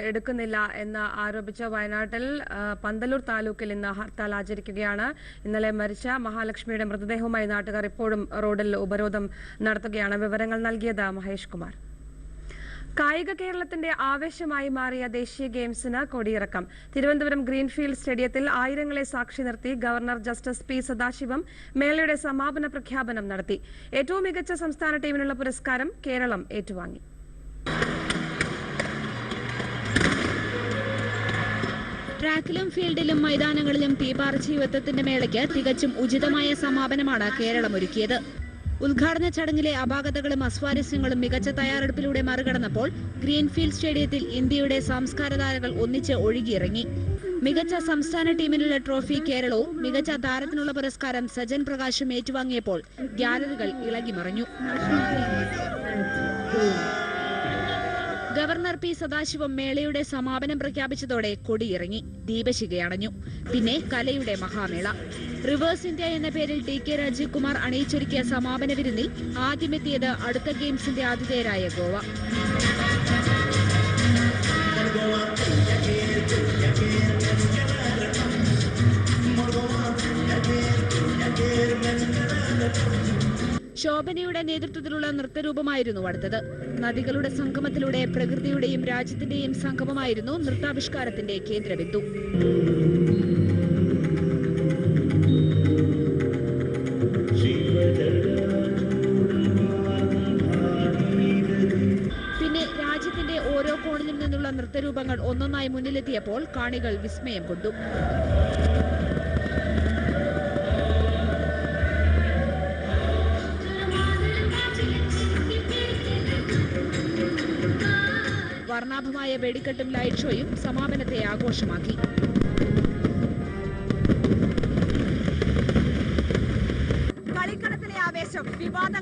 എടുക്കുന്നില്ല എന്ന് ആരോപിച്ച വയനാട്ടിൽ പന്തല്ലൂർ താലൂക്കിൽ ഇന്ന് ഹർത്താൽ ആചരിക്കുകയാണ്. ഇന്നലെ മരിച്ച മഹാലക്ഷ്മിയുടെ മൃതദേഹവുമായി നാട്ടുകാർ ഇപ്പോഴും റോഡിൽ ഉപരോധം നടത്തുകയാണ്. വിവരങ്ങൾ നൽകിയത് മഹേഷ് കുമാർ. കായിക കേരളത്തിന്റെ ആവേശമായി മാറിയ ദേശീയ ഗെയിംസിന് കൊടിയിറക്കം. തിരുവനന്തപുരം ഗ്രീൻഫീൽഡ് സ്റ്റേഡിയത്തിൽ ആയിരങ്ങളെ സാക്ഷി നിർത്തി ഗവർണർ ജസ്റ്റിസ് പി സദാശിവം മേളയുടെ സമാപന പ്രഖ്യാപനം നടത്തി. ഏറ്റവും മികച്ച സംസ്ഥാന ടീമിനുള്ള പുരസ്കാരം കേരളം ഏറ്റുവാങ്ങി. ട്രാക്കിലും ഫീൽഡിലും മൈതാനങ്ങളിലും തീപാർച്ച യുവത്വത്തിന്റെ മേളയ്ക്ക് തികച്ചും ഉചിതമായ സമാപനമാണ് കേരളം ഒരുക്കിയത്. ഉദ്ഘാടന ചടങ്ങിലെ അപാകതകളും അസ്വാരസ്യങ്ങളും മികച്ച തയ്യാറെടുപ്പിലൂടെ മറികടന്നപ്പോൾ ഗ്രീൻഫീൽഡ് സ്റ്റേഡിയത്തിൽ ഇന്ത്യയുടെ സംസ്കാര ധാരകൾ ഒന്നിച്ച് ഒഴുകിയിറങ്ങി. മികച്ച സംസ്ഥാന ടീമിനുള്ള ട്രോഫി കേരളവും മികച്ച താരത്തിനുള്ള പുരസ്കാരം സജൻ പ്രകാശും ഏറ്റുവാങ്ങിയപ്പോൾ ഗ്യാലറികൾ ഇളകിമറിഞ്ഞു. ഗവർണർ പി സദാശിവം മേളയുടെ സമാപനം പ്രഖ്യാപിച്ചതോടെ കൊടിയിറങ്ങി, ദീപശിഖയണഞ്ഞു. പിന്നെ കലയുടെ മഹാമേള. റിവേഴ്സ് ഇന്ത്യ എന്ന പേരിൽ ടി.കെ. രാജീവ് കുമാർ അണിയിച്ചൊരുക്കിയ സമാപന വിരുന്നിൽ ആദ്യമെത്തിയത് അടുത്ത ഗെയിംസിന്റെ ആതിഥേയരായ ഗോവ. ശോഭനയുടെ നേതൃത്വത്തിലുള്ള നൃത്തരൂപമായിരുന്നു അടുത്തത്. നദികളുടെ സംഗമത്തിലൂടെ പ്രകൃതിയുടെയും രാജ്യത്തിന്റെയും സംഗമമായിരുന്നു നൃത്താവിഷ്കാരത്തിന്റെ കേന്ദ്രബിന്ദു. പിന്നെ രാജ്യത്തിന്റെ ഓരോ കോണിലും നിന്നുള്ള നൃത്തരൂപങ്ങൾ ഒന്നൊന്നായി മുന്നിലെത്തിയപ്പോൾ കാണികൾ വിസ്മയം കൊണ്ടു. വർണ്ണാഭമായ വെടിക്കെട്ടും ലൈറ്റ് ഷോയും സമാപനത്തെ ആഘോഷമാക്കി. കളിക്കളത്തിലെ ആവേശം വിവാദ